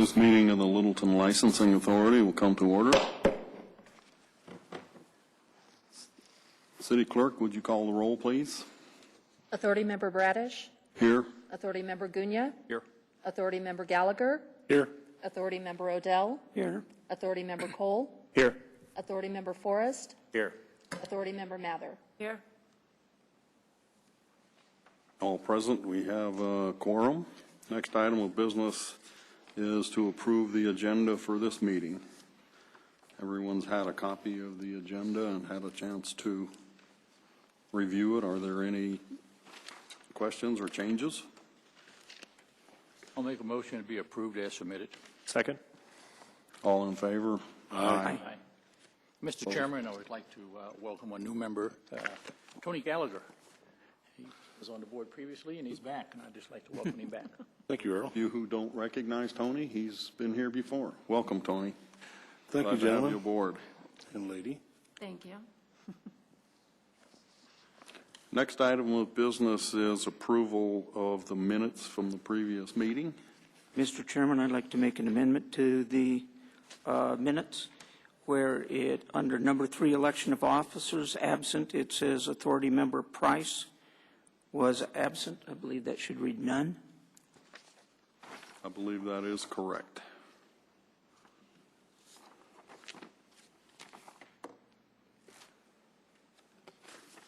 This meeting of the Littleton Licensing Authority will come to order. City Clerk, would you call the roll, please? Authority Member Bradish. Here. Authority Member Gunya. Here. Authority Member Gallagher. Here. Authority Member Odell. Here. Authority Member Cole. Here. Authority Member Forrest. Here. Authority Member Mather. Here. All present. We have a quorum. Next item of business is to approve the agenda for this meeting. Everyone's had a copy of the agenda and had a chance to review it. Are there any questions or changes? I'll make a motion to be approved as submitted. Second. All in favor? Aye. Mr. Chairman, I would like to welcome a new member, Tony Gallagher. He was on the board previously, and he's back, and I'd just like to welcome him back. Thank you, Earl. You who don't recognize Tony, he's been here before. Welcome, Tony. Thank Glad you, to have gentlemen. you aboard. And lady. Thank you. Next item of business is approval of the minutes from the previous meeting. Mr. Chairman, I'd like to make an amendment to the minutes where it, under number 3, election of officers, absent, it says Authority Member Price was absent. I believe that should read none. I believe that is correct.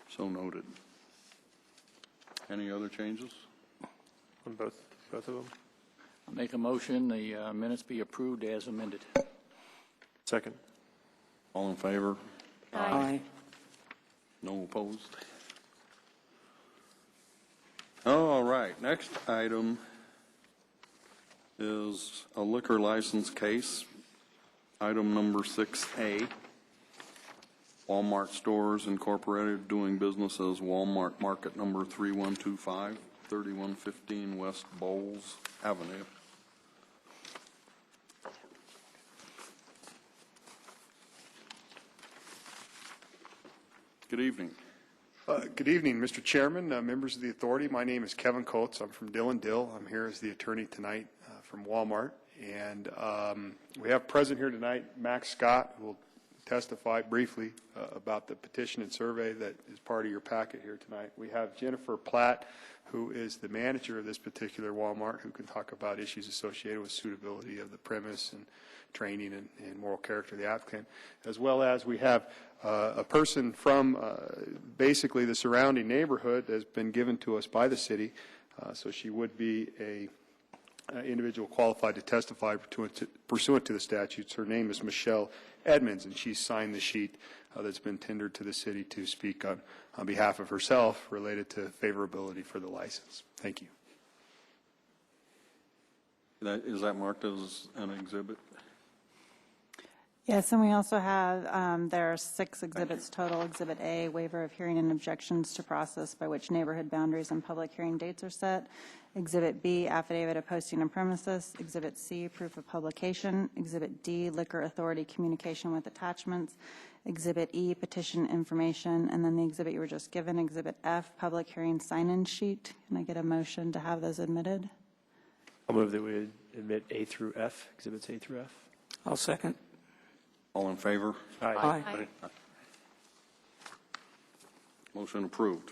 So noted. Any other changes? On both of them. I'll make a motion the minutes be approved as amended. Second. All in favor? Aye. No opposed? All right. Next item is a liquor license case. Item number 6A. Walmart Stores Incorporated doing business as Walmart Market number 3125, 3115 West Bowles Avenue. Good evening. Good evening, Mr. Chairman, members of the authority. My name is Kevin Coates. I'm from Dill & Dill. I'm here as the attorney tonight from Walmart. And we have present here tonight Max Scott, who will testify briefly about the petition and survey that is part of your packet here tonight. We have Jennifer Platt, who is the manager of this particular Walmart, who can talk about issues associated with suitability of the premise and training and moral character of the applicant, as well as we have a person from basically the surrounding neighborhood that has been given to us by the city, so she would be a individual qualified to testify pursuant to the statutes. Her name is Michelle Edmonds, and she signed the sheet that's been tendered to the city to speak on behalf of herself related to favorability for the license. Thank you. Is that marked as an exhibit? Yes, and we also have, there are 6 exhibits total. Exhibit A, waiver of hearing and objections to process by which neighborhood boundaries and public hearing dates are set. Exhibit B, affidavit of posting on premises. Exhibit C, proof of publication. Exhibit D, liquor authority communication with attachments. Exhibit E, petition information. And then the exhibit you were just given, Exhibit F, public hearing sign-in sheet. Can I get a motion to have those admitted? I'll move that we admit A through F, exhibits A through F. I'll second. All in favor? Aye. Motion approved.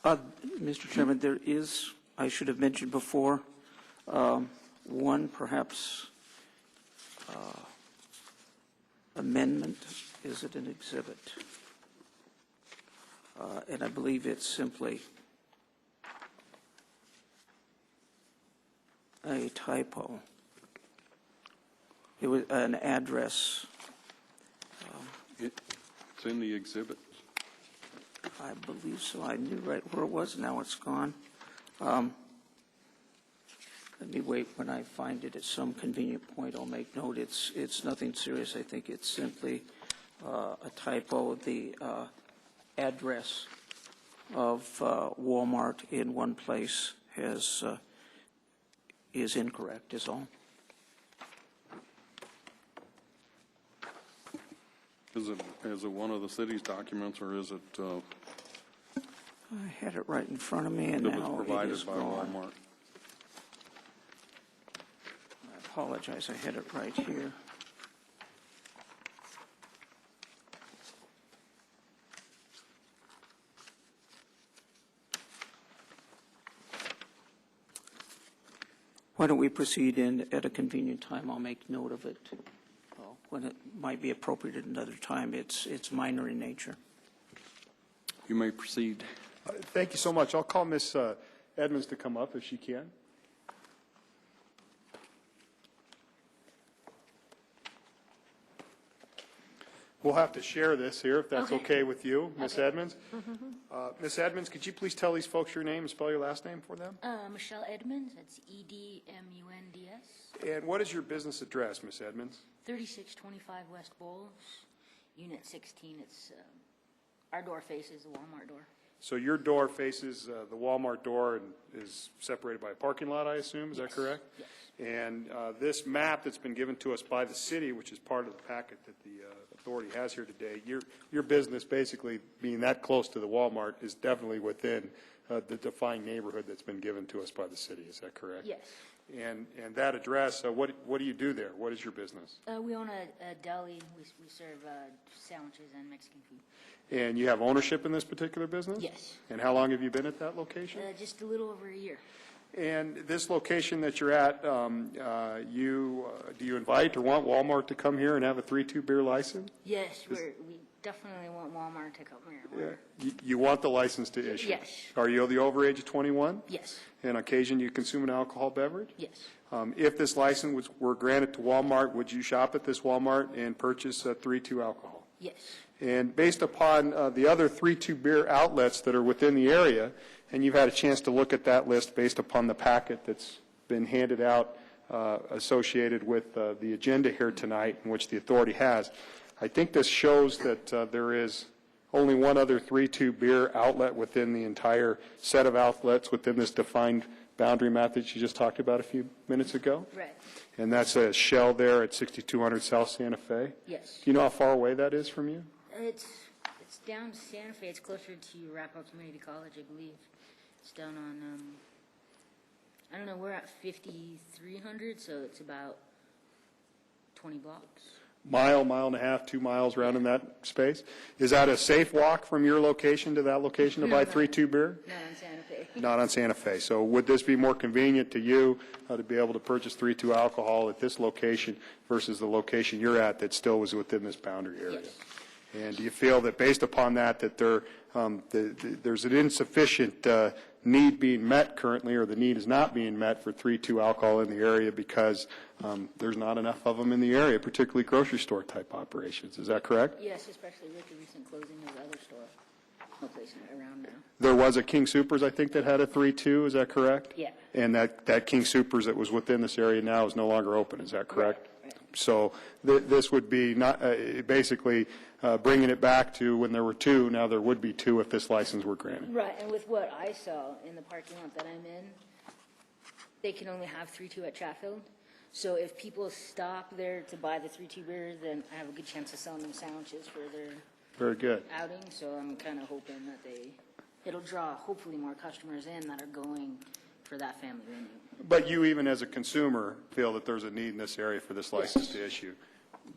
Mr. Chairman, there is, I should have mentioned before, one perhaps amendment. Is it an exhibit? And I believe it's simply a typo. It was an address. It's in the exhibit. I believe so. I knew right where it was. Now it's gone. Let me wait. When I find it at some convenient point, I'll make note. It's nothing serious. I think it's simply a typo. The address of Walmart in one place is incorrect, is all. Is it one of the city's documents, or is it I had it right in front of me, and that was now it provided is by gone. Walmart? apologize, I had it right here. Why don't we proceed in at a convenient time? I'll make note of it when it might be appropriate at another time. It's minor in nature. You may proceed. Thank you so much. I'll call Ms. Edmonds to come up if she can. We'll have to share this here, if that's okay with you, Ms. Edmonds. Ms. Edmonds, could you please tell these folks your name and spell your last name for them? Michelle Edmonds, that's Edmunds. And what is your business address, Ms. Edmonds? 3625 West Bowles, Unit 16. It's, our door faces the Walmart door. So your door faces the Walmart door and is separated by a parking lot, I assume, is that correct? Yes. And this map that's been given to us by the city, which is part of the packet that the authority has here today, your business basically being that close to the Walmart is definitely within the defined neighborhood that's been given to us by the city, is that correct? Yes. And that address, what do you do there? What is your business? We own a deli. We serve sandwiches and Mexican food. And you have ownership in this particular business? Yes. And how long have you been at that location? Just a little over a year. And this location that you're at, do you invite or want Walmart to come here and have a 3-2 beer license? Yes, we definitely want Walmart to come here. You want the license to issue? Yes. Are you the over age of 21? Yes. And on occasion you consume an alcohol beverage? Yes. If this license were granted to Walmart, would you shop at this Walmart and purchase 3-2 alcohol? Yes. And based upon the other 3-2 beer outlets that are within the area, and you've had a chance to look at that list based upon the packet that's been handed out associated with the agenda here tonight, in which the authority has, I think this shows that there is only one other 3-2 beer outlet within the entire set of outlets within this defined boundary map that you just talked about a few minutes ago. Right. And that's a Shell there at 6200 South Santa Fe. Yes. Do you know how far away that is from you? It's down Santa Fe. It's closer to Arapahoe Community College, I believe. It's down on, I don't know, we're at 5300, so it's about 20 blocks. Mile and a half, 2 miles around in that space. Is that a safe walk from your location to that location to buy 3-2 beer? Not on Santa Fe. Not on Santa Fe. So would this be more convenient to you to be able to purchase 3-2 alcohol at this location versus the location you're at that still was within this boundary area? Yes. And do you feel that based upon that, that there's an insufficient need being met currently, or the need is not being met for 3-2 alcohol in the area because there's not enough of them in the area, particularly grocery store type operations? Is that correct? Yes, especially with the recent closing of the other store. No place around now. There was a King Soopers, I think, that had a 3-2. Is that correct? Yeah. And that King Soopers that was within this area now is no longer open. Is that correct? Right. So this would be not basically bringing it back to when there were 2. Now there would be 2 if this license were granted. Right, and with what I saw in the parking lot that I'm in, they can only have 3-2 at Chatfield. So if people stop there to buy the 3-2 beers, then I have a good chance of selling them sandwiches for their Very good. outing. So I'm kind of hoping that it'll draw hopefully more customers in that are going for that family venue. But you, even as a consumer, feel that there's a need in this area for this license to issue,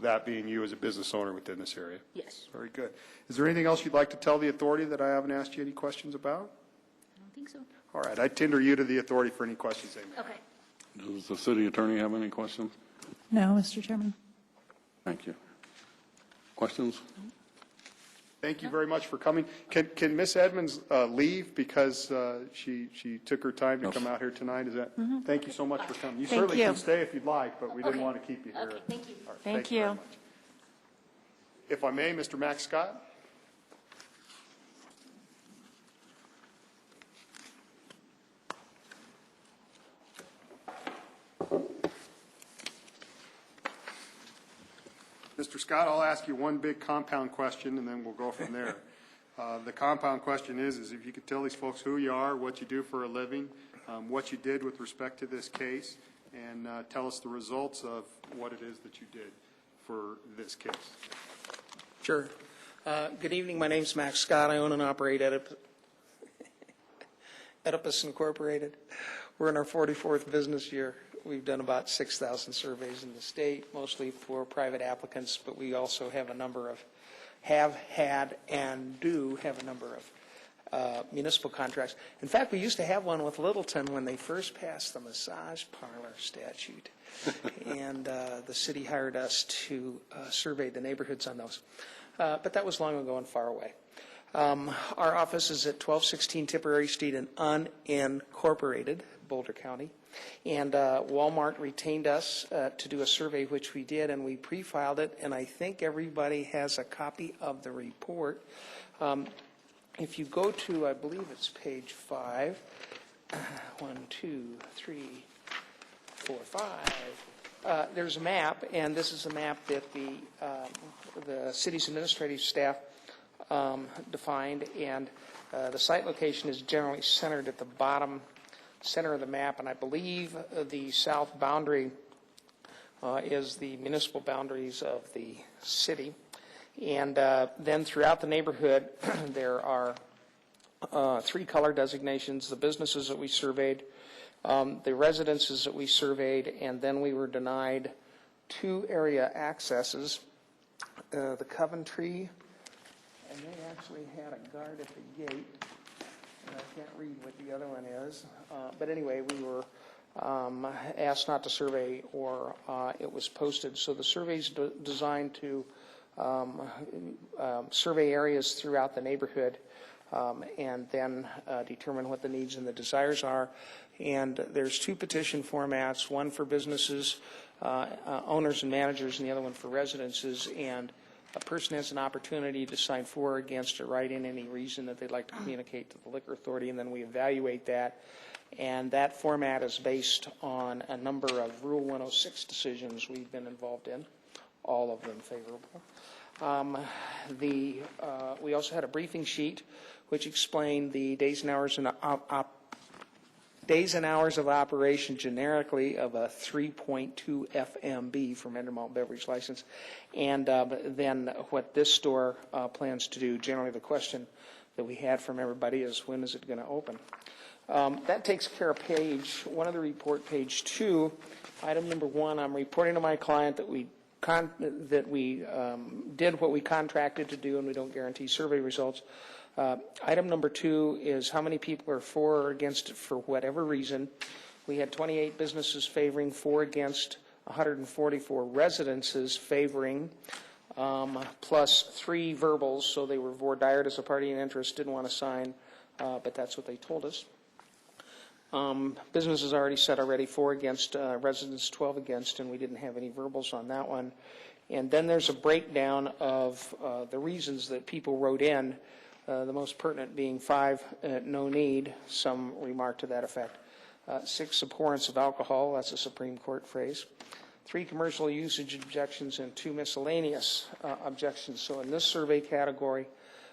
that being you as a business owner within this area? Yes. Very good. Is there anything else you'd like to tell the authority that I haven't asked you any questions about? I don't think so. All right, I tender you to the authority for any questions they may have. Okay. Does the city attorney have any questions? No, Mr. Chairman. Thank you. Questions? Thank you very much for coming. Can Ms. Edmonds leave because she took her time to come out here tonight? Is that? Thank you so much for coming. You certainly you. can stay if you'd like, but we didn't Okay. want to keep you here. Okay, thank you. All right, Thank very you. much. If I may, Mr. Max Scott? Mr. Scott, I'll ask you one big compound question, and then we'll go from there. The compound question is if you could tell these folks who you are, what you do for a living, what you did with respect to this case, and tell us the results of what it is that you did for this case. Sure. Good evening. My name's Max Scott. I own and operate Oedipus Incorporated. We're in our 44th business year. We've done about 6,000 surveys in the state, mostly for private applicants, but we also have a number of, have had and do have a number of municipal contracts. In fact, we used to have one with Littleton when they first passed the massage parlor statute. And the city hired us to survey the neighborhoods on those. But that was long ago and far away. Our office is at 1216 Tipperary Street in unincorporated Boulder County. And Walmart retained us to do a survey, which we did, and we pre-filed it, and I think everybody has a copy of the report. If you go to, I believe it's page 5, 1, 2, 3, 4, 5, there's a map, and this is a map that the city's administrative staff defined, and the site location is generally centered at the bottom center of the map, and I believe the south boundary is the municipal boundaries of the city. And then throughout the neighborhood, there are 3 color designations: the businesses that we surveyed, the residences that we surveyed, and then we were denied 2 area accesses. The Coventry, and they actually had a guard at the gate. And I can't read what the other one is. But anyway, we were asked not to survey, or it was posted. So the survey's designed to survey areas throughout the neighborhood and then determine what the needs and the desires are. And there's 2 petition formats, one for businesses, owners and managers, and the other one for residences. And a person has an opportunity to sign for or against or write in any reason that they'd like to communicate to the liquor authority, and then we evaluate that. And that format is based on a number of Rule 106 decisions we've been involved in, all of them favorable. We also had a briefing sheet which explained the days and hours of operation generically of a 3.2 FMB for Mentor Malt Beverage License, and then what this store plans to do. Generally, the question that we had from everybody is, when is it going to open? That takes care of page 1 of the report. Page 2, item number 1, I'm reporting to my client that we did what we contracted to do, and we don't guarantee survey results. Item number 2 is how many people are for or against it for whatever reason. We had 28 businesses favoring, 4 against, 144 residences favoring, plus 3 verbals, so they were voir dire as a party in interest, didn't want to sign, but that's what they told us. Businesses already said 4 against, residents 12 against, and we didn't have any verbals on that one. And then there's a breakdown of the reasons that people wrote in, the most pertinent being 5, no need, some remark to that effect. 6, abhorrence of alcohol, that's a Supreme Court phrase. 3, commercial usage objections, and 2, miscellaneous objections. So in this survey category,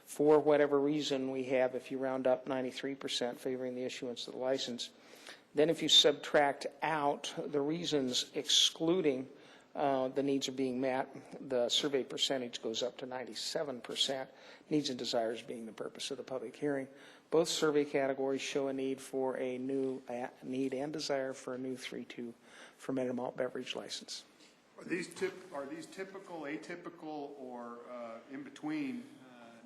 for whatever reason, we have, if you round up, 93% favoring the issuance of the license. Then if you subtract out the reasons excluding the needs are being met, the survey percentage goes up to 97%, needs and desires being the purpose of the public hearing. Both survey categories show a need for a new need and desire for a new 3.2 fermented malt beverage license. Are these typical, atypical, or in between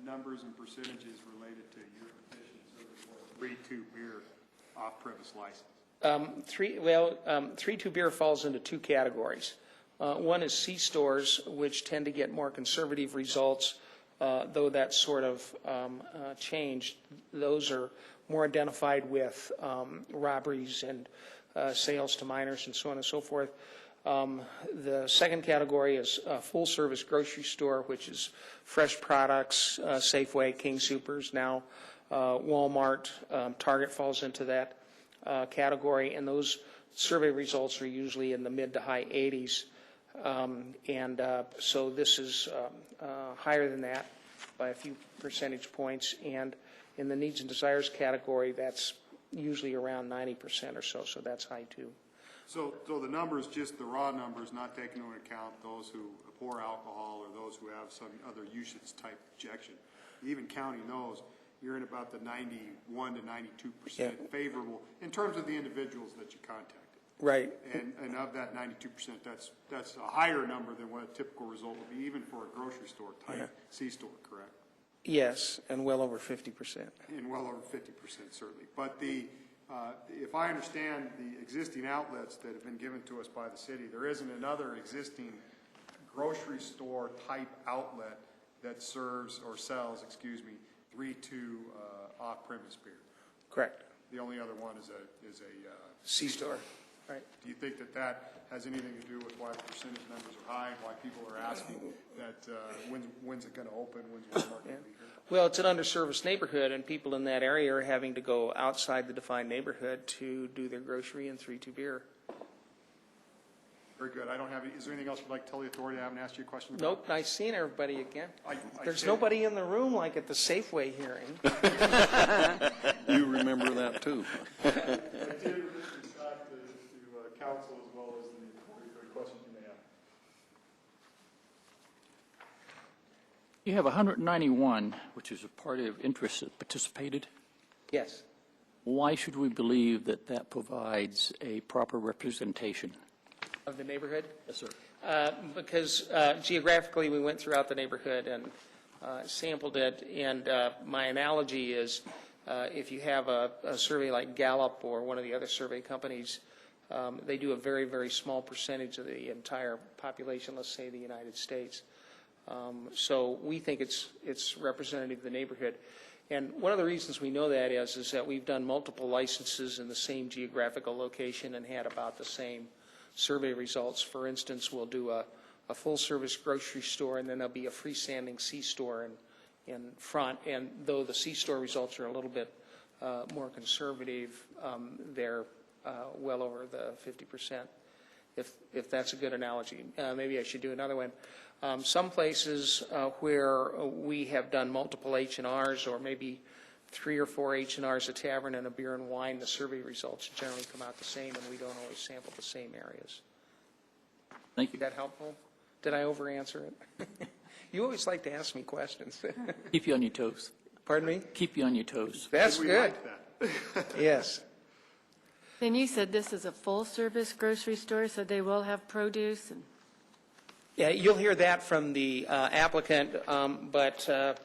numbers and percentages related to your petitions for 3.2 beer off-premise license? 3.2 beer falls into 2 categories. One is C-stores, which tend to get more conservative results, though that's sort of changed. Those are more identified with robberies and sales to minors and so on and so forth. The second category is full-service grocery store, which is fresh products, Safeway, King Soopers, now Walmart, Target falls into that category, and those survey results are usually in the mid to high 80s. So this is higher than that by a few percentage points, and in the needs and desires category, that's usually around 90% or so, so that's high too. So the numbers, just the raw numbers, not taking into account those who abhor alcohol or those who have some other usage type objection. Even counting those, you're in about the 91 to 92% Yeah. favorable in terms of the individuals that you contacted. Right. And of that 92%, that's a higher number than what a typical result would be, even for a grocery store type C-store, correct? Yes, and well over 50%. And well over 50%, certainly. But if I understand the existing outlets that have been given to us by the city, there isn't another existing grocery store type outlet that serves or sells, 3-2 off-premise beer. Correct. The only other one is a C-store. Right. Do you think that has anything to do with why the percentage numbers are high, why people are asking that when's it going to open, when's Walmart going to be here? Well, it's an underserviced neighborhood, and people in that area are having to go outside the defined neighborhood to do their grocery and 3-2 beer. Very good. I don't have any, is there anything else you'd like to tell the authority? I haven't asked you a question about? Nope, nice seeing everybody again. I There's did. nobody in the room like at the Safeway hearing. You remember that, too. I did talk to council as well as the authority for any questions you may have. You have 191, which is a party of interest that participated. Yes. Why should we believe that that provides a proper representation? Of the neighborhood? Yes, sir. Because geographically, we went throughout the neighborhood and sampled it, and my analogy is if you have a survey like Gallup or one of the other survey companies, they do a very, very small percentage of the entire population, let's say the United States. So we think it's representative of the neighborhood. And one of the reasons we know that is that we've done multiple licenses in the same geographical location and had about the same survey results. For instance, we'll do a full-service grocery store, and then there'll be a freestanding C-store in front. And though the C-store results are a little bit more conservative, they're well over the 50%, if that's a good analogy. Maybe I should do another one. Some places where we have done multiple H&Rs, or maybe 3 or 4 H&Rs, a tavern and a beer and wine, the survey results generally come out the same, and we don't always sample the same areas. Thank you. Is that helpful? Did I over-answer it? You always like to ask me questions. Keep you on your toes. Pardon me? Keep you on your toes. That's We good. like that. Yes. Then you said this is a full-service grocery store, so they will have produce and... Yeah, you'll hear that from the applicant, but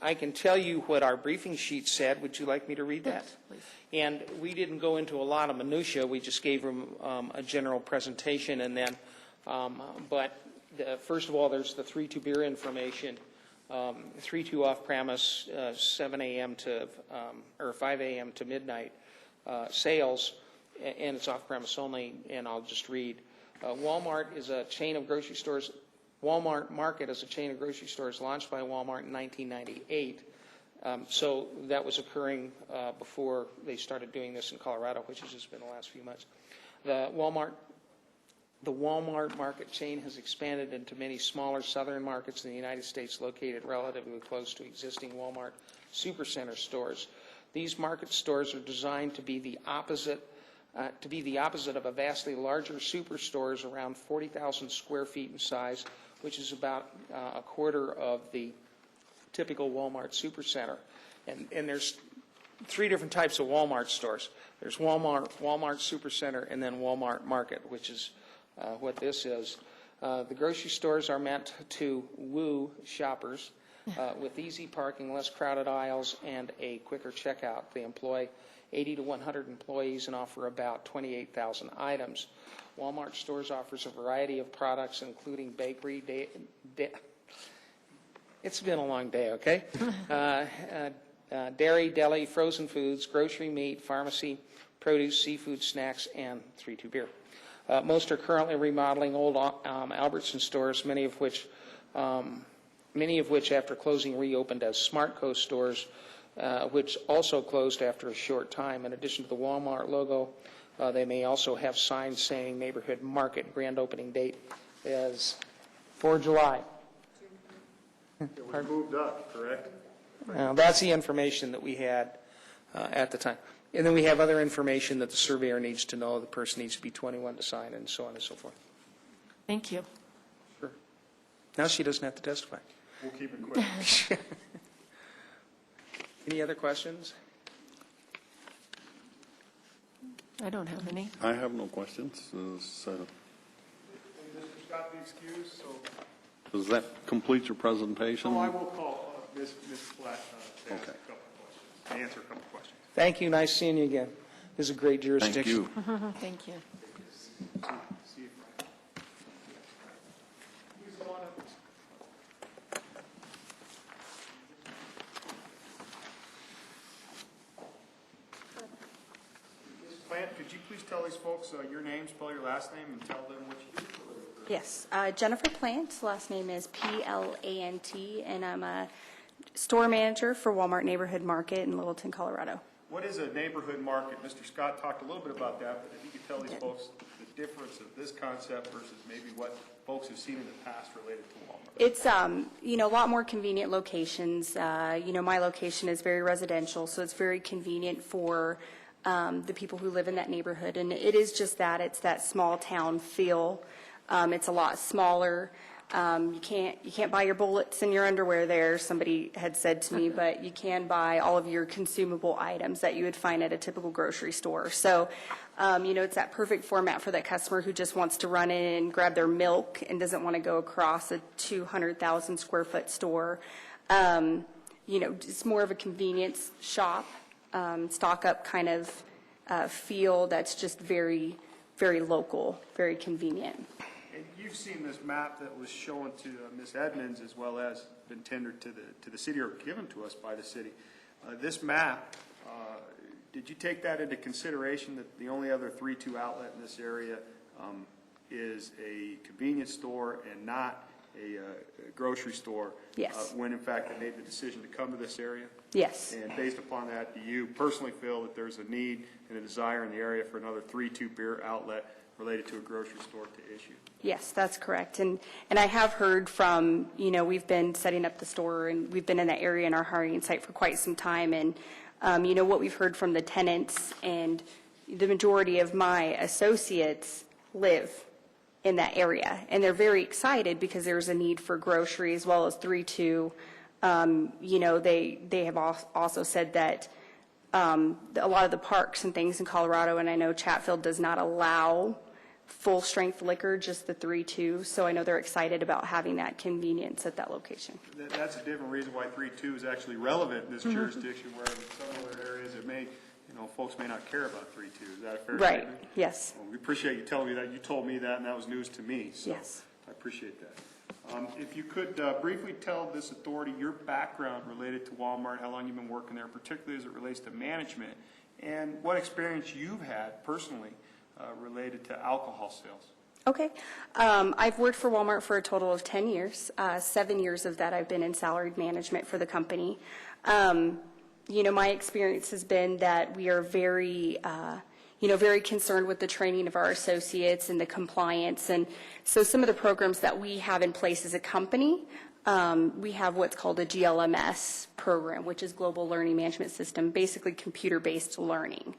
I can tell you what our briefing sheet said. Would you like me to read that? Yes, please. And we didn't go into a lot of minutia. We just gave them a general presentation, and then, first of all, there's the 3-2 beer information, 3-2 off-premise, 7 a.m. to, or 5 a.m. to midnight sales, and it's off-premise only, and I'll just read. Walmart is a chain of grocery stores. Walmart Market is a chain of grocery stores launched by Walmart in 1998. So that was occurring before they started doing this in Colorado, which has just been the last few months. The Walmart Market chain has expanded into many smaller southern markets in the United States located relatively close to existing Walmart supercenter stores. These market stores are designed to be the opposite of a vastly larger superstores, around 40,000 square feet in size, which is about a quarter of the typical Walmart supercenter. And there's 3 different types of Walmart stores. There's Walmart Supercenter, and then Walmart Market, which is what this is. The grocery stores are meant to woo shoppers with easy parking, less crowded aisles, and a quicker checkout. They employ 80 to 100 employees and offer about 28,000 items. Walmart stores offers a variety of products, including bakery, it's been a long day, okay? Dairy, deli, frozen foods, grocery, meat, pharmacy, produce, seafood, snacks, and 3-2 beer. Most are currently remodeling old Albertson stores, many of which after closing reopened as SmartCo stores, which also closed after a short time. In addition to the Walmart logo, they may also have signs saying Neighborhood Market. Grand opening date is 4 July. It was moved up, correct? That's the information that we had at the time. And then we have other information that the surveyor needs to know. The person needs to be 21 to sign, and so on and so forth. Thank you. Sure. Now she doesn't have to testify. We'll keep it quick. Any other questions? I don't have any. I have no questions. Mr. Scott, be excused, so. Does that complete your presentation? Oh, I will call Ms. Platt to ask Okay. a couple of questions, to answer a couple of questions. Thank you, nice seeing you again. This is a great jurisdiction. Thank you. Thank you. See you, Frank. Please come on up. Ms. Plant, could you please tell these folks your name, spell your last name, and tell them what you do? Yes, Jennifer Plant, last name is Plant, and I'm a store manager for Walmart Neighborhood Market in Littleton, Colorado. What is a neighborhood market? Mr. Scott talked a little bit about that, but if you could tell these folks the difference of this concept versus maybe what folks have seen in the past related to Walmart. It's, a lot more convenient locations. My location is very residential, so it's very convenient for the people who live in that neighborhood. And it is just that, it's that small town feel. It's a lot smaller. You can't buy your bullets and your underwear there, somebody had said to me, but you can buy all of your consumable items that you would find at a typical grocery store. So, it's that perfect format for that customer who just wants to run in and grab their milk and doesn't want to go across a 200,000 square foot store. It's more of a convenience shop, stock up kind of feel that's just very, very local, very convenient. And you've seen this map that was shown to Ms. Edmonds as well as been tendered to the city or given to us by the city. This map, did you take that into consideration that the only other 3-2 outlet in this area is a convenience store and not a grocery store? Yes. When in fact they made the decision to come to this area? Yes. And based upon that, do you personally feel that there's a need and a desire in the area for another 3-2 beer outlet related to a grocery store to issue? Yes, that's correct. And I have heard from, we've been setting up the store and we've been in that area in our hiring site for quite some time. And, what we've heard from the tenants and the majority of my associates live in that area. And they're very excited because there's a need for grocery as well as 3-2. They have also said that a lot of the parks and things in Colorado, and I know Chatfield does not allow full-strength liquor, just the 3-2, so I know they're excited about having that convenience at that location. That's a different reason why 3-2 is actually relevant in this jurisdiction, where in some other areas it may, folks may not care about 3-2. Is that a fair Right, statement? yes. Well, we appreciate you telling me that. You told me that, and that was news to me, so Yes. I appreciate that. If you could briefly tell this authority your background related to Walmart, how long you've been working there, particularly as it relates to management, and what experience you've had personally related to alcohol sales. Okay. I've worked for Walmart for a total of 10 years. 7 years of that I've been in salaried management for the company. My experience has been that we are very, very concerned with the training of our associates and the compliance. And so some of the programs that we have in place as a company, we have what's called a GLMS program, which is Global Learning Management System, basically computer-based learning.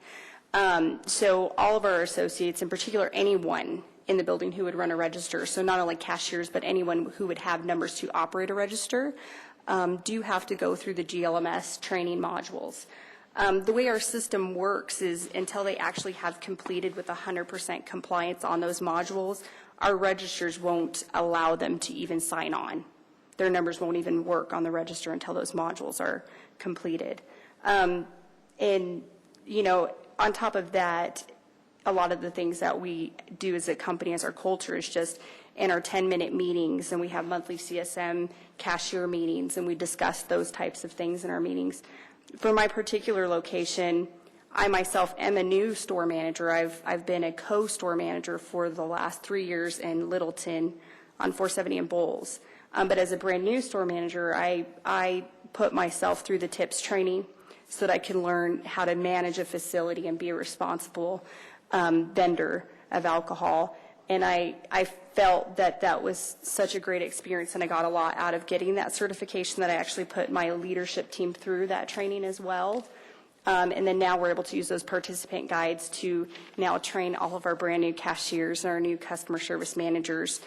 So all of our associates, in particular anyone in the building who would run a register, so not only cashiers, but anyone who would have numbers to operate a register, do have to go through the GLMS training modules. The way our system works is until they actually have completed with 100% compliance on those modules, our registers won't allow them to even sign on. Their numbers won't even work on the register until those modules are completed. On top of that, a lot of the things that we do as a company, as our culture, is just in our 10-minute meetings, and we have monthly CSM cashier meetings, and we discuss those types of things in our meetings. For my particular location, I myself am a new store manager. I've been a co-store manager for the last 3 years in Littleton on 470 and Bowles. But as a brand new store manager, I put myself through the TIPS training so that I can learn how to manage a facility and be a responsible vendor of alcohol. And I felt that that was such a great experience, and I got a lot out of getting that certification that I actually put my leadership team through that training as well. And then now we're able to use those participant guides to now train all of our brand new cashiers and our new customer service managers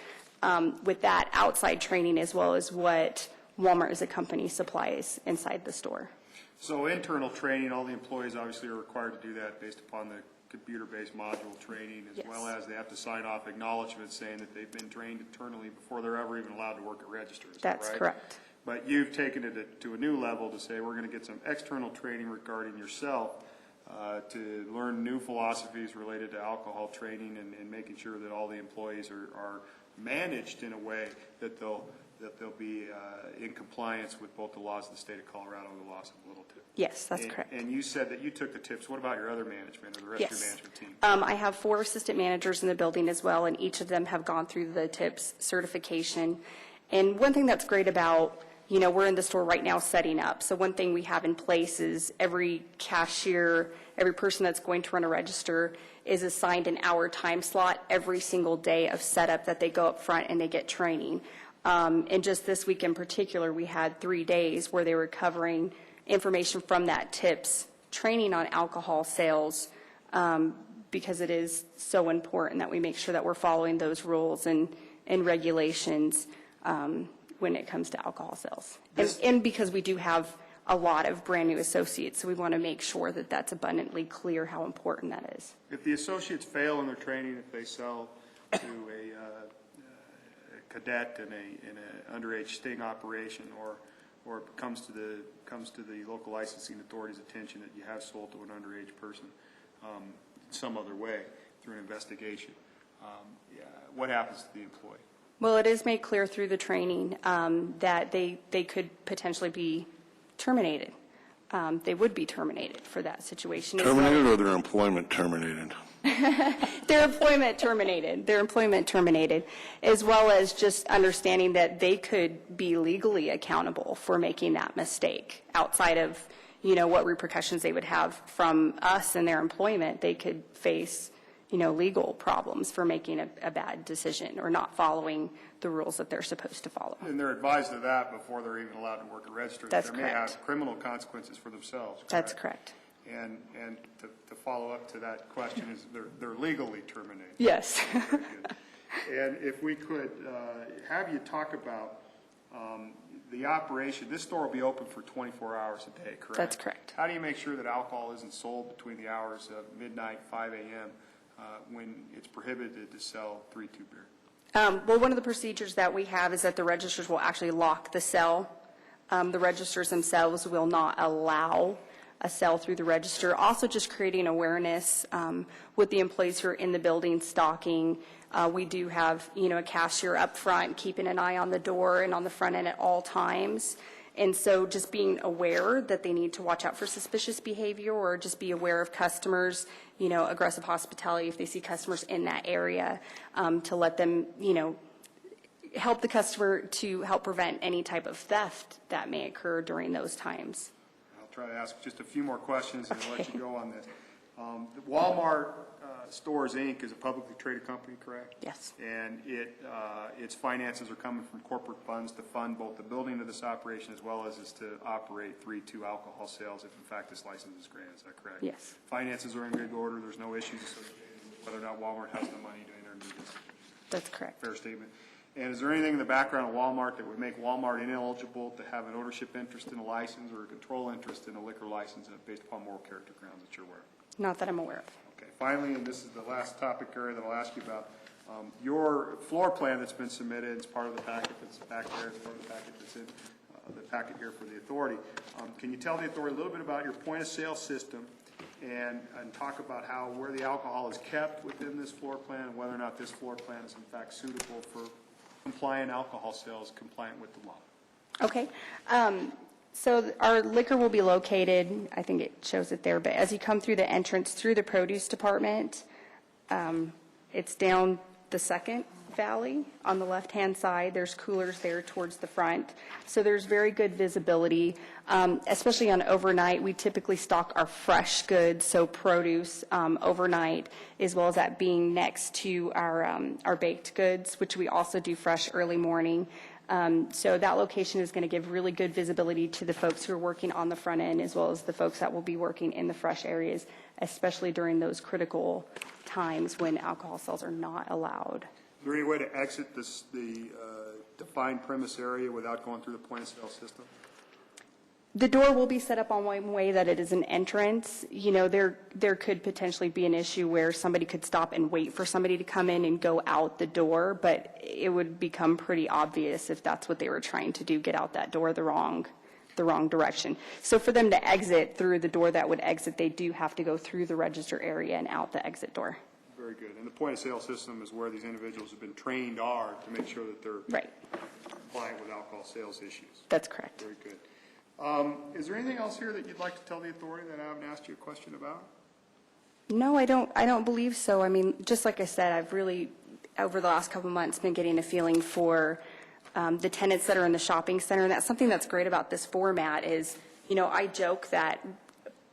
with that outside training as well as what Walmart as a company supplies inside the store. So internal training, all the employees obviously are required to do that based upon the computer-based module training, as Yes. well as they have to sign off acknowledgments saying that they've been trained internally before they're ever even allowed to work at register. Is that That's right? correct. But you've taken it to a new level to say, we're going to get some external training regarding yourself to learn new philosophies related to alcohol training and making sure that all the employees are managed in a way that they'll be in compliance with both the laws of the state of Colorado and the laws of Littleton. Yes, that's correct. And you said that you took the tips. What about your other management or the rest of your Yes. management team? I have 4 assistant managers in the building as well, and each of them have gone through the TIPS certification. And one thing that's great about, we're in the store right now setting up. So one thing we have in place is every cashier, every person that's going to run a register is assigned an hour time slot every single day of setup that they go up front and they get training. And just this week in particular, we had 3 days where they were covering information from that TIPS training on alcohol sales, because it is so important that we make sure that we're following those rules and regulations when it comes to alcohol sales. And because we do have a lot of brand-new associates, so we want to make sure that that's abundantly clear how important that is. If the associates fail in their training, if they sell to a cadet in an underage sting operation, or it comes to the local licensing authority's attention that you have sold to an underage person some other way through an investigation, what happens to the employee? Well, it is made clear through the training that they could potentially be terminated. They would be terminated for that situation. Terminated or their employment terminated? Their employment terminated, as well as just understanding that they could be legally accountable for making that mistake outside of, what repercussions they would have from us and their employment. They could face, legal problems for making a bad decision or not following the rules that they're supposed to follow. And they're advised of that before they're even allowed to work at register. That's They may have criminal consequences for themselves. That's correct. And to follow up to that question is they're legally terminated. Yes. Very good. And if we could have you talk about the operation. This store will be open for 24 hours a day, correct? That's correct. How do you make sure that alcohol isn't sold between the hours of midnight, 5 a.m., when it's prohibited to sell 3-2 beer? Well, one of the procedures that we have is that the registers will actually lock the cell. The registers themselves will not allow a sell through the register. Also just creating awareness with the employees who are in the building stocking. We do have, a cashier up front keeping an eye on the door and on the front end at all times. And so just being aware that they need to watch out for suspicious behavior or just be aware of customers, aggressive hospitality if they see customers in that area, to let them, help the customer to help prevent any type of theft that may occur during those times. I'll try to ask just a few more questions and I'll let you go on this. The Walmart Stores, Inc. is a publicly traded company, correct? Yes. And its finances are coming from corporate funds to fund both the building of this operation as well as to operate 3-2 alcohol sales if in fact this license is granted. Is that correct? Yes. Finances are in good order. There's no issues associated with whether or not Walmart has the money to enter into this. That's correct. Fair statement. And is there anything in the background of Walmart that would make Walmart ineligible to have an ownership interest in a license or a control interest in a liquor license based upon moral character grounds that you're aware of? Not that I'm aware of. Okay. Finally, and this is the last topic area that I'll ask you about, your floor plan that's been submitted as part of the packet that's back there, as part of the packet that's in the packet here for the authority. Can you tell the authority a little bit about your point of sale system and talk about where the alcohol is kept within this floor plan and whether or not this floor plan is in fact suitable for compliant alcohol sales, compliant with the law? Okay. So our liquor will be located, I think it shows it there, but as you come through the entrance through the produce department, it's down the second valley on the left-hand side. There's coolers there towards the front. So there's very good visibility, especially on overnight. We typically stock our fresh goods, so produce overnight, as well as that being next to our baked goods, which we also do fresh early morning. So that location is going to give really good visibility to the folks who are working on the front end, as well as the folks that will be working in the fresh areas, especially during those critical times when alcohol sales are not allowed. Is there any way to exit the defined premise area without going through the point of sale system? The door will be set up on one way that it is an entrance. You know, there could potentially be an issue where somebody could stop and wait for somebody to come in and go out the door, but it would become pretty obvious if that's what they were trying to do, get out that door the wrong direction. So for them to exit through the door that would exit, they do have to go through the register area and out the exit door. Very good. And the point-of-sale system is where these individuals have been trained are to make sure that they're Right. compliant with alcohol sales issues. That's correct. Very good. Is there anything else here that you'd like to tell the authority that I haven't asked you a question about? No, I don't believe so. I mean, just like I said, I've really, over the last couple of months, been getting a feeling for the tenants that are in the shopping center. And that's something that's great about this format is, you know, I joke that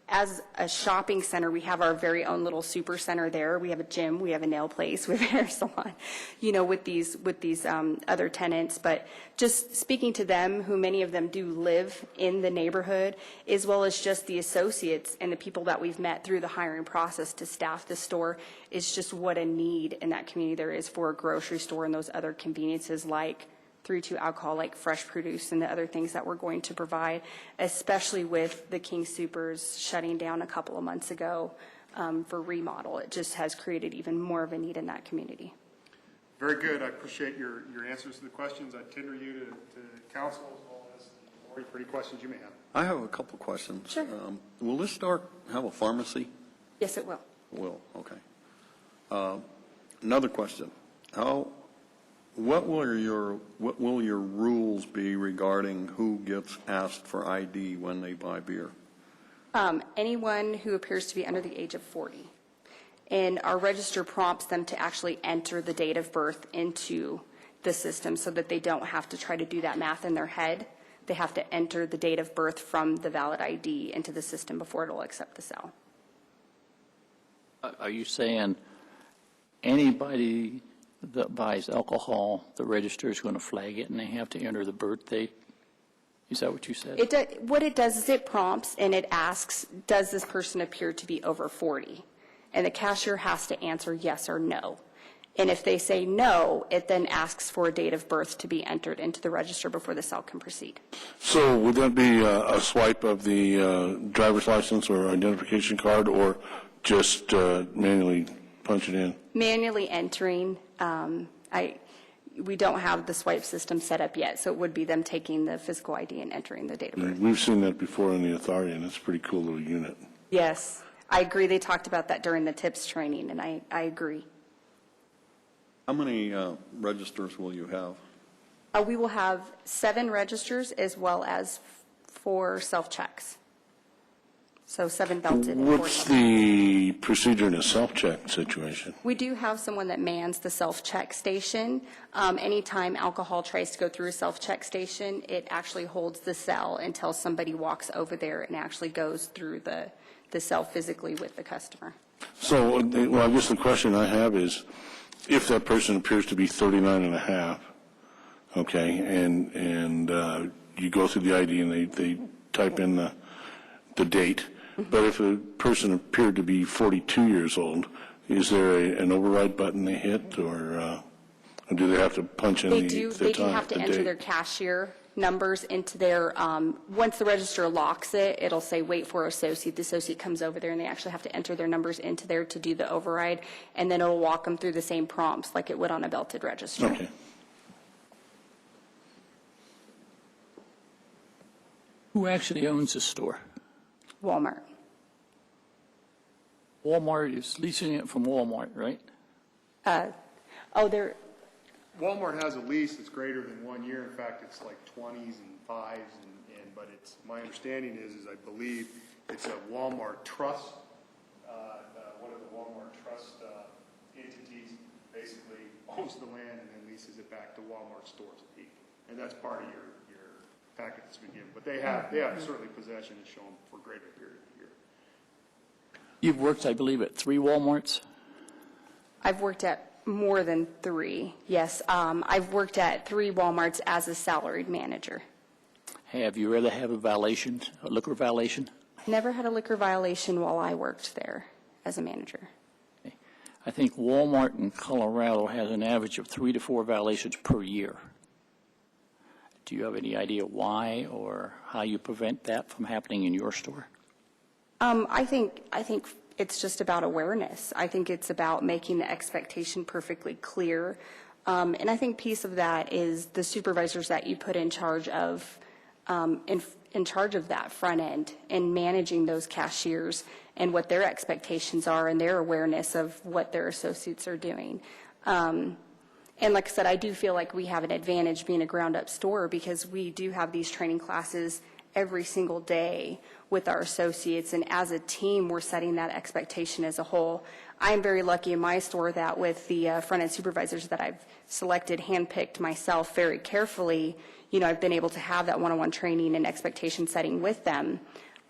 as a shopping center, we have our very own little super center there. We have a gym, we have a nail place, we have a hair salon, you know, with these other tenants. But just speaking to them, who many of them do live in the neighborhood, as well as just the associates and the people that we've met through the hiring process to staff the store, is just what a need in that community there is for a grocery store and those other conveniences like 3-2 alcohol, like fresh produce and the other things that we're going to provide, especially with the King Soopers shutting down a couple of months ago for remodel. It just has created even more of a need in that community. Very good. I appreciate your answers to the questions. I tender you to council as well as the authority for any questions you may have. I have a couple questions. Sure. Will this store have a pharmacy? Yes, it will. It will, okay. Another question. What will your rules be regarding who gets asked for ID when they buy beer? Anyone who appears to be under the age of 40. And our register prompts them to actually enter the date of birth into the system so that they don't have to try to do that math in their head. They have to enter the date of birth from the valid ID into the system before it will accept the sale. Are you saying anybody that buys alcohol, the register is going to flag it and they have to enter the birth date? Is that what you said? What it does is it prompts and it asks, does this person appear to be over 40? And the cashier has to answer yes or no. And if they say no, it then asks for a date of birth to be entered into the register before the sale can proceed. So would that be a swipe of the driver's license or identification card, or just manually punch it in? Manually entering. We don't have the swipe system set up yet, so it would be them taking the physical ID and entering the date of birth. We've seen that before in the authority, and it's a pretty cool little unit. Yes, I agree. They talked about that during the TIPS training, and I agree. How many registers will you have? We will have 7 registers as well as 4 self-checks. So 7 belted and 4 What's self-checked. the procedure in a self-check situation? We do have someone that mans the self-check station. Anytime alcohol tries to go through a self-check station, it actually holds the cell until somebody walks over there and actually goes through the cell physically with the customer. So, well, I guess the question I have is, if that person appears to be 39 and a half, okay, and you go through the ID and they type in the date, but if a person appeared to be 42 years old, is there an override button they hit, or do they have to punch in They the do time, have to the enter date? their cashier numbers into their, once the register locks it, it'll say wait for associate. The associate comes over there and they actually have to enter their numbers into there to do the override, and then it'll walk them through the same prompts like it would on a belted register. Okay. Who actually owns the store? Walmart. Walmart is leasing it from Walmart, right? Walmart has a lease that's greater than 1 year. In fact, it's like 20s and 5s, but it's, my understanding is I believe it's a Walmart trust. One of the Walmart trust entities basically owns the land and then leases it back to Walmart stores. And that's part of your packet that's been given. But they have certainly possession and shown for a greater period of the year. You've worked, I believe, at 3 Walmarts? I've worked at more than 3, yes. I've worked at 3 Walmarts as a salaried manager. Have you ever had a violation, a liquor violation? Never had a liquor violation while I worked there as a manager. I think Walmart in Colorado has an average of 3 to 4 violations per year. Do you have any idea why or how you prevent that from happening in your store? I think it's just about awareness. I think it's about making the expectation perfectly clear. And I think piece of that is the supervisors that you put in charge of that front end and managing those cashiers and what their expectations are and their awareness of what their associates are doing. And like I said, I do feel like we have an advantage being a ground-up store because we do have these training classes every single day with our associates, and as a team, we're setting that expectation as a whole. I'm very lucky in my store that with the front-end supervisors that I've selected, handpicked myself very carefully, I've been able to have that one-on-one training and expectation setting with them.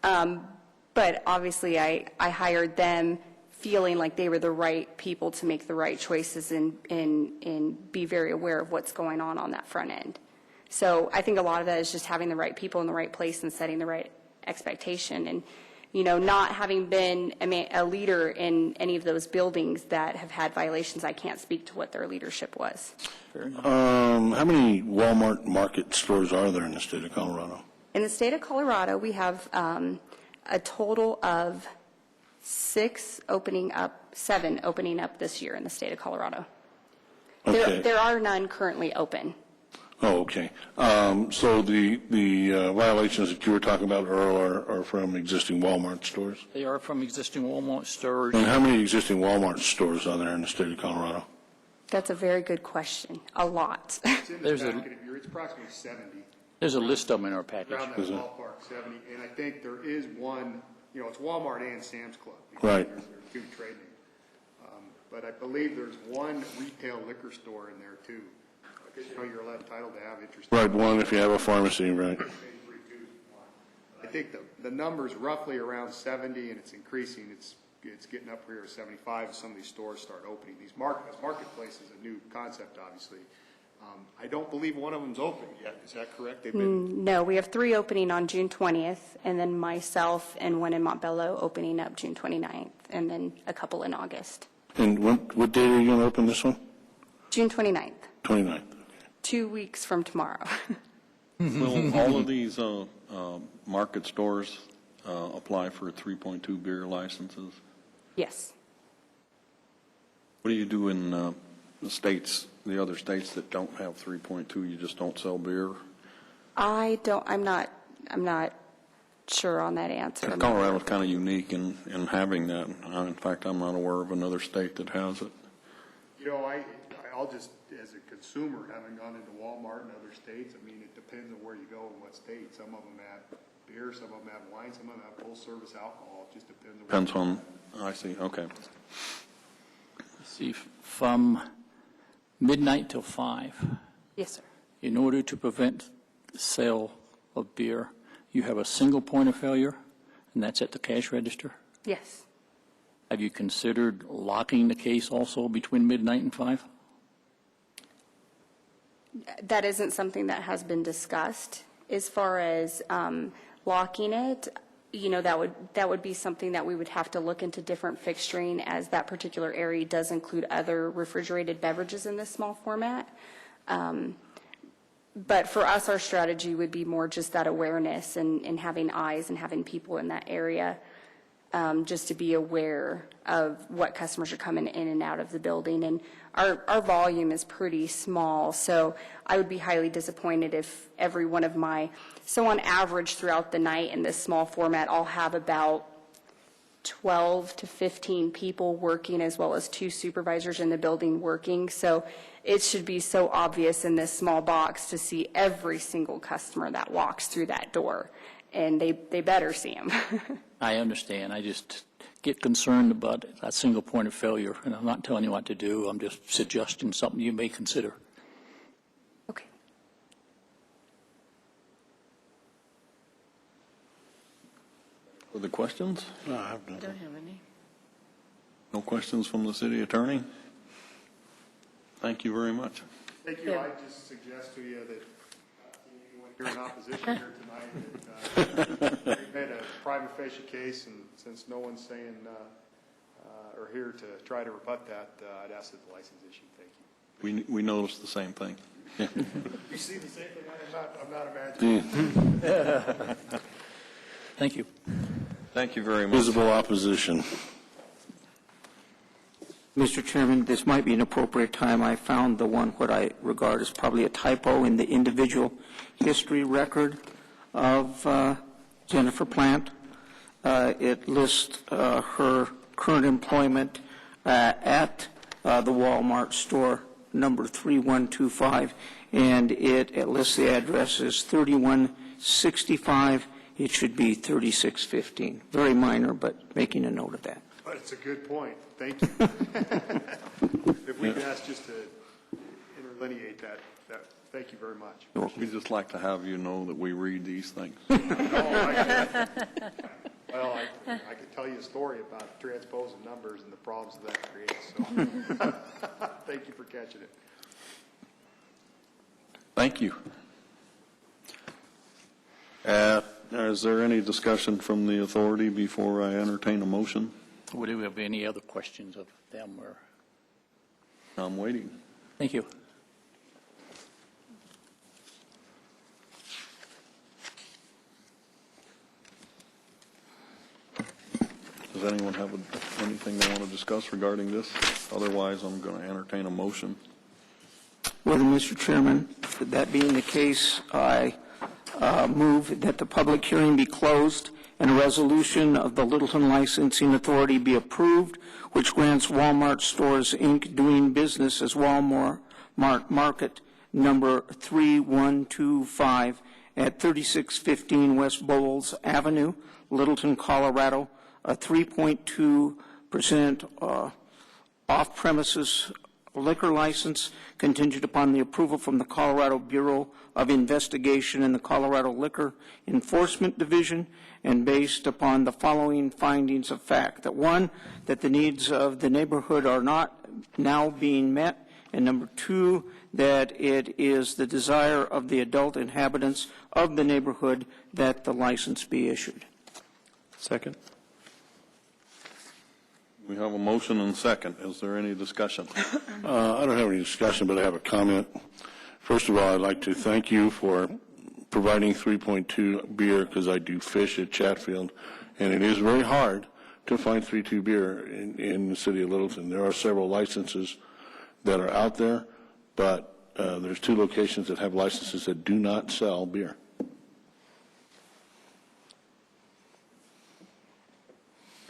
But obviously, I hired them feeling like they were the right people to make the right choices and be very aware of what's going on that front end. So I think a lot of that is just having the right people in the right place and setting the right expectation. And, not having been a leader in any of those buildings that have had violations, I can't speak to what their leadership was. How many Walmart market stores are there in the state of Colorado? In the state of Colorado, we have a total of 7 opening up this year in the state of Colorado. Okay. There are none currently open. Oh, okay. So the violations that you were talking about, Earl, are from existing Walmart stores? They are from existing Walmart stores. And how many existing Walmart stores are there in the state of Colorado? That's a very good question. A lot. It's in the packet of it's approximately 70. There's a list of them in our package. Around that ballpark, 70. And I think there is one, it's Walmart and Sam's Club. Right. There's two trade names. But I believe there's one retail liquor store in there, too. Because, you're entitled to have interest. Right, one if you have a pharmacy, right. I think the number's roughly around 70, and it's increasing. It's getting up here to 75 as some of these stores start opening. These marketplace is a new concept, obviously. I don't believe one of them's open yet. Is that correct? They've been No, we have 3 opening on June 20th, and then myself and one in Montbello opening up June 29th, and then a couple in August. And what date are you going to open this one? June 29th, 29th. 2 weeks from tomorrow. Will all of these market stores apply for 3.2 beer licenses? Yes. What do you do in the other states that don't have 3.2? You just don't sell beer? I'm not sure on that answer. Colorado's kind of unique in having that. In fact, I'm not aware of another state that has it. I'll just, as a consumer, having gone into Walmart and other states, it depends on where you go and what state. Some of them have beer, some of them have wine, some of them have full-service alcohol. It just depends on I see, okay. See, from midnight till 5. Yes, sir. In order to prevent the sale of beer, you have a single point of failure, and that's at the cash register? Yes. Have you considered locking the case also between midnight and 5? That isn't something that has been discussed. As far as locking it, that would be something that we would have to look into different fixturing, as that particular area does include other refrigerated beverages in this small format. But for us, our strategy would be more just that awareness and having eyes and having people in that area, just to be aware of what customers are coming in and out of the building. And our volume is pretty small, so I would be highly disappointed if every one of so on average throughout the night in this small format, I'll have about 12 to 15 people working, as well as 2 supervisors in the building working. So it should be so obvious in this small box to see every single customer that walks through that door, and they better see them. I understand. I just get concerned about that single point of failure, and I'm not telling you what to do. I'm just suggesting something you may consider. Okay. Further questions? No, I have I nothing. don't have any. No questions from the city attorney? Thank you very much. Thank you. I just suggest to you that anyone here in opposition here tonight, that we've made a prima facie case, and since no one's saying or here to try to rebut that, I'd ask that the license issue. Thank you. We noticed the same thing. You see the same thing? I'm not imagining. Thank you. Thank you very much. Visible opposition. Mr. Chairman, this might be an appropriate time. I found the one what I regard as probably a typo in the individual history record of Jennifer Plant. It lists her current employment at the Walmart store number 3125, and it lists the address as 3165. It should be 3615. Very minor, but making a note of that. But it's a good point. Thank you. If we could ask just to interlineate that, thank you very much. We'd just like to have you know that we read these things. Well, I could tell you a story about transposing numbers and the problems that creates. So, thank you for catching it. Thank you. Is there any discussion from the authority before I entertain a motion? Would you have any other questions of them? Or I'm waiting. thank you. Does anyone have anything they want to discuss regarding this? Otherwise, I'm going to entertain a motion. Well, Mr. Chairman, that being the case, I move that the public hearing be closed and a resolution of the Littleton Licensing Authority be approved, which grants Walmart Stores, Inc., doing business as Walmart Market number 3125 at 3615 West Bowles Avenue, Littleton, Colorado, a 3.2% off-premises liquor license contingent upon the approval from the Colorado Bureau of Investigation and the Colorado Liquor Enforcement Division, and based upon the following findings of fact. That one, that the needs of the neighborhood are not now being met, and number two, that it is the desire of the adult inhabitants of the neighborhood that the license be issued. Second. We have a motion and second. Is there any discussion? I don't have any discussion, but I have a comment. First of all, I'd like to thank you for providing 3.2 beer, because I do fish at Chatfield, and it is very hard to find 3.2 beer in the city of Littleton. There are several licenses that are out there, but there's 2 locations that have licenses that do not sell beer.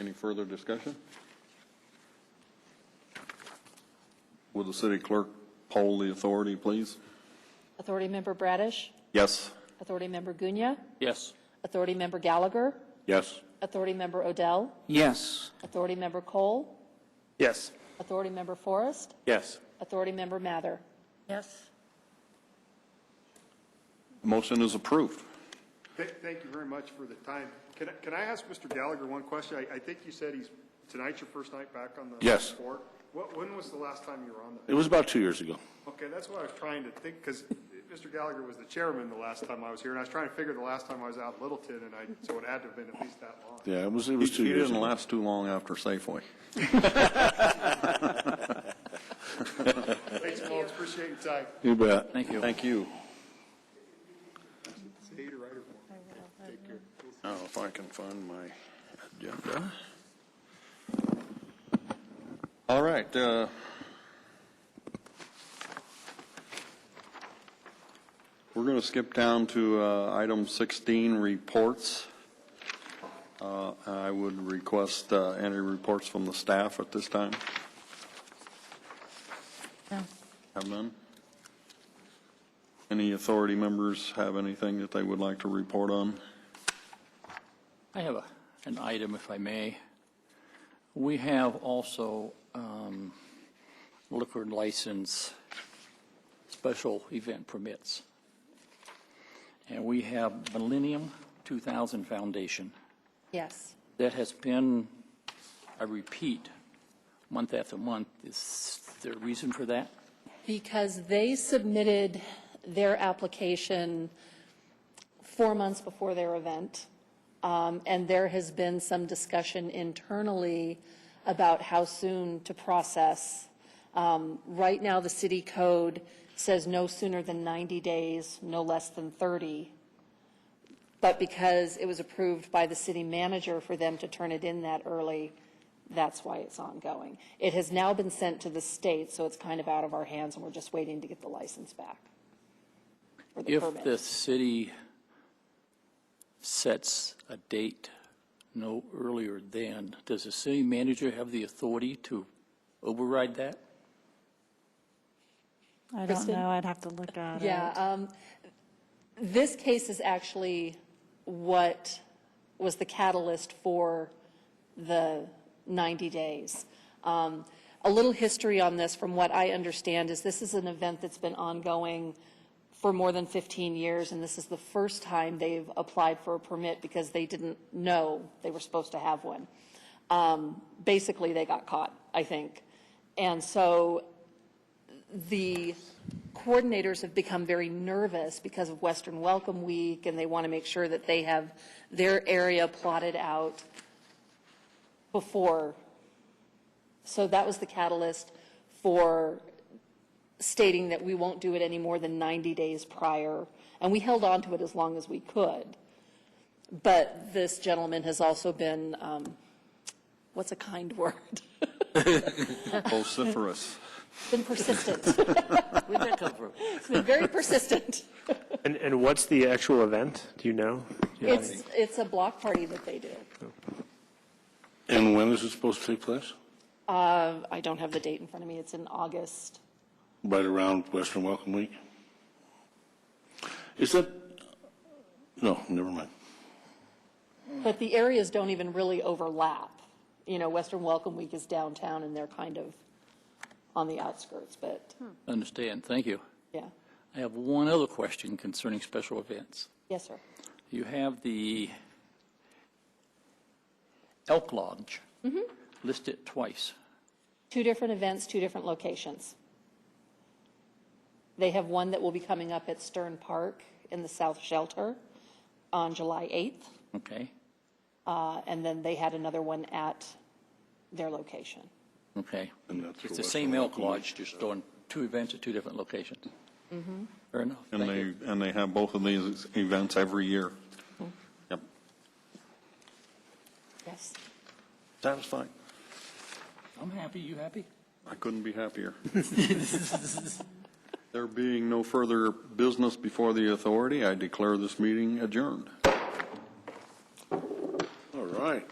Any further discussion? Will the city clerk poll the authority, please? Authority Member Bradish? Yes. Authority Member Gunya? Yes. Authority Member Gallagher? Yes. Authority Member Odell? Yes. Authority Member Cole? Yes. Authority Member Forrest? Yes. Authority Member Mather? Yes. The motion is approved. Thank you very much for the time. Can I ask Mr. Gallagher one question? I think you said tonight's your first night back on the Yes. board. When was the last time you were on It was about 2 years ago. Okay, that's what I was trying to think, because Mr. Gallagher was the chairman the last time I was here, and I was trying to figure the last time I was out in Littleton, so it had to have been at least that long. Yeah, it was 2 You years didn't ago. last too long after Safeway. Thanks, folks. Appreciate your time. You bet. Thank you. Thank you. Say hey to Ryder for me. Take care. Now, if I can find my agenda. All right. We're going to skip down to item 16, reports. I would request any reports from the staff at this time. No. Have none? Any authority members have anything that they would like to report on? I have an item, if I may. We have also liquor license special event permits. And we have Millennium 2000 Foundation. Yes. That has been a repeat month after month. Is there a reason for that? Because they submitted their application 4 months before their event, and there has been some discussion internally about how soon to process Right now, the city code says no sooner than 90 days, no less than 30. But because it was approved by the city manager for them to turn it in that early, that's why it's ongoing. It has now been sent to the state, so it's kind of out of our hands, and we're just waiting to get the license back. Or the If permit. the city sets a date no earlier than, does the city manager have the authority to override that? I don't Kristen? know, I'd have to look at it. Yeah, this case is actually what was the catalyst for the 90 days. A little history on this, from what I understand, is this is an event that's been ongoing for more than 15 years, and this is the first time they've applied for a permit because they didn't know they were supposed to have one. Basically, they got caught, I think. And so the coordinators have become very nervous because of Western Welcome Week, and they want to make sure that they have their area plotted out before. So that was the catalyst for stating that we won't do it any more than 90 days prior. And we held on to it as long as we could. But this gentleman has also been, what's a kind word? Vociferous. Been persistent. Where'd that come from? It's been very persistent. And what's the actual event? Do you know? Do you have any- It's a block party that they do. And when is it supposed to take place? I don't have the date in front of me. It's in August. Right around Western Welcome Week? Is that, no, never mind. But the areas don't even really overlap. You know, Western Welcome Week is downtown, and they're kind of on the outskirts, but, Understand, thank you. yeah. I have one other question concerning special events. Yes, sir. You have the Elk Lodge listed twice. 2 different events, 2 different locations. They have one that will be coming up at Stern Park in the South Shelter on July 8th. Okay, And then they had another one at their location. okay. And that's for It's the Western same Elk Welcome Lodge, just doing 2 events at 2 different locations. Fair enough, And thank you. they have both of these events every year. Yep. Yes. Satisfying. I'm happy, you happy? I couldn't be happier. There being no further business before the authority, I declare this meeting adjourned. All right.